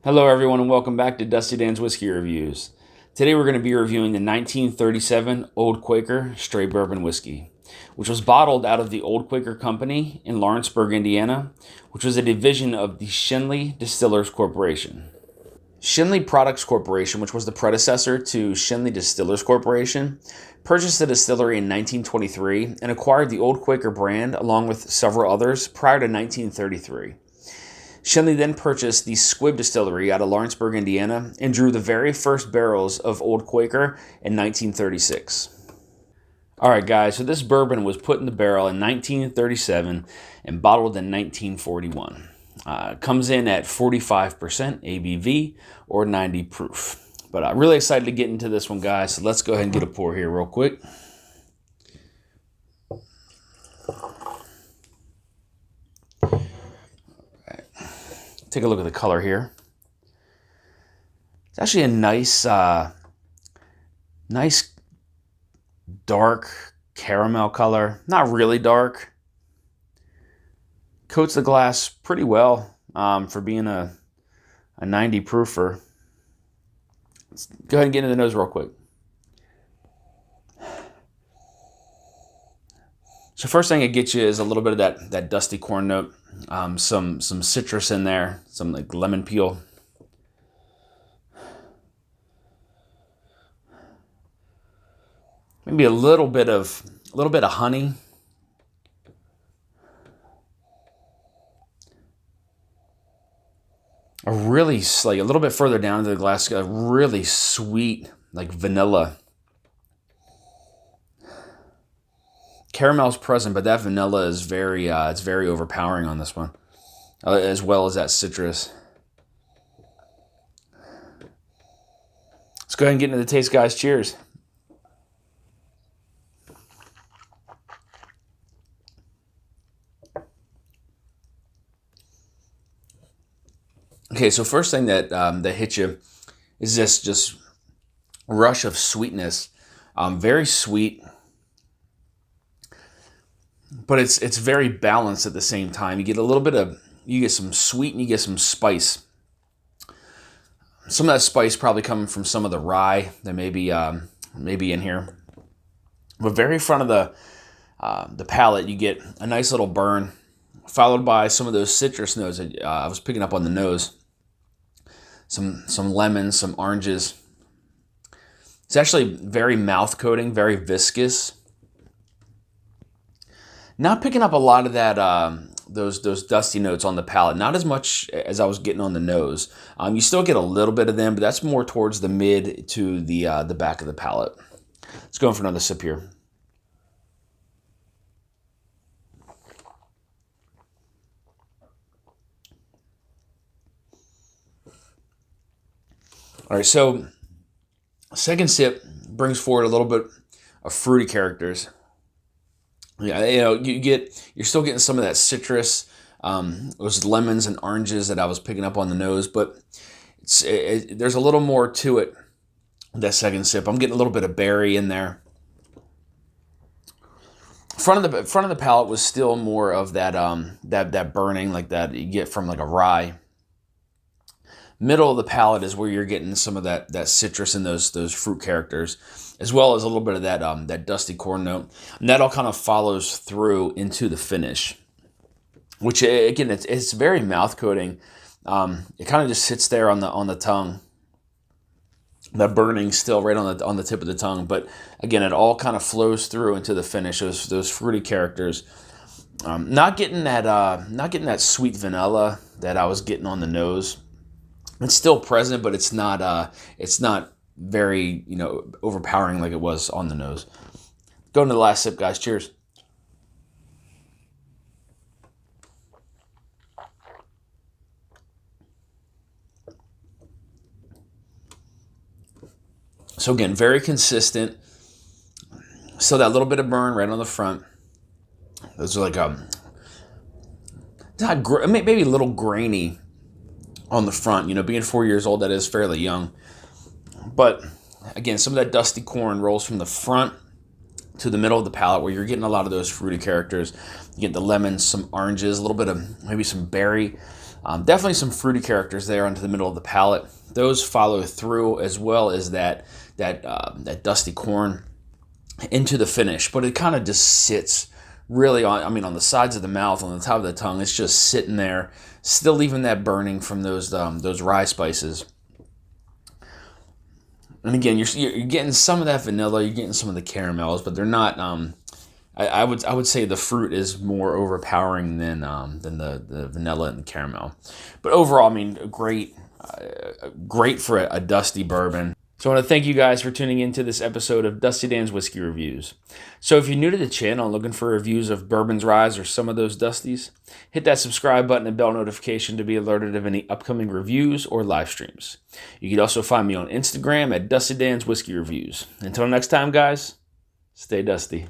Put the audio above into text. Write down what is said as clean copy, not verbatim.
Hello everyone and welcome back to Dusty Dan's Whiskey Reviews. Today we're going to be reviewing the 1937 Old Quaker Straight Bourbon Whiskey, which was bottled out of the Old Quaker Company in Lawrenceburg, Indiana, which was a division of the Schenley Distillers Corporation. Schenley Products Corporation, which was the predecessor to Schenley Distillers Corporation, purchased the distillery in 1923 and acquired the Old Quaker brand along with several others prior to 1933. Schenley then purchased the Squibb Distillery out of Lawrenceburg, Indiana, and drew the very first barrels of Old Quaker in 1936. Alright guys, so this bourbon was put in the barrel in 1937 and bottled in 1941. Comes in at 45% ABV or 90 proof. But I'm really excited to get into this one, guys, so let's go ahead and get a pour here real quick. Take a look at the color here. It's actually a nice dark caramel color. Not really dark. Coats the glass pretty well for being a 90 proofer. Let's go ahead and get into the nose real quick. So first thing it gets you is a little bit of that dusty corn note. Some citrus in there, some like lemon peel. Maybe a little bit of honey. A little bit further down into the glass, a really sweet like vanilla. Caramel's present, but that vanilla is very overpowering on this one, as well as that citrus. Let's go ahead and get into the taste, guys. Cheers. Okay, so first thing that hits you is this just rush of sweetness. Very sweet. But it's very balanced at the same time. You get you get some sweet and you get some spice. Some of that spice probably coming from some of the rye that may be in here. But very front of the palate, you get a nice little burn, followed by some of those citrus notes that I was picking up on the nose. Some lemons, some oranges. It's actually very mouth coating, very viscous. Not picking up a lot of that those dusty notes on the palate. Not as much as I was getting on the nose. You still get a little bit of them, but that's more towards the mid to the back of the palate. Let's go in for another sip here. All right, so second sip brings forward a little bit of fruity characters. Yeah, you're still getting some of that citrus, those lemons and oranges that I was picking up on the nose, but there's a little more to it. That second sip, I'm getting a little bit of berry in there. Front of the palate was still more of that burning like that you get from like a rye. Middle of the palate is where you're getting some of that citrus and those fruit characters, as well as a little bit of that dusty corn note, and that all kind of follows through into the finish, which again it's very mouth coating. It kind of just sits there on the tongue. That burning still right on the tip of the tongue, but again it all kind of flows through into the finish. Those fruity characters. Not getting that sweet vanilla that I was getting on the nose. It's still present, but it's not very, overpowering like it was on the nose. Going to the last sip, guys. Cheers. So again, very consistent. Still that little bit of burn right on the front. Those are like maybe a little grainy on the front. Being 4 years old, that is fairly young. But again, some of that dusty corn rolls from the front to the middle of the palate where you're getting a lot of those fruity characters. You get the lemons, some oranges, a little bit of maybe some berry. Definitely some fruity characters there onto the middle of the palate. Those follow through, as well as that dusty corn into the finish, but it kind of just sits really on the sides of the mouth, on the top of the tongue. It's just sitting there, still leaving that burning from those rye spices. And again, you're getting some of that vanilla, you're getting some of the caramels, but they're not. I would say the fruit is more overpowering than the vanilla and the caramel. But overall, I mean, great for a dusty bourbon. So I want to thank you guys for tuning into this episode of Dusty Dan's Whiskey Reviews. So if you're new to the channel and looking for reviews of bourbons, ryes, or some of those dusties, hit that subscribe button and bell notification to be alerted of any upcoming reviews or live streams. You can also find me on Instagram at Dusty Dan's Whiskey Reviews. Until next time, guys, stay dusty.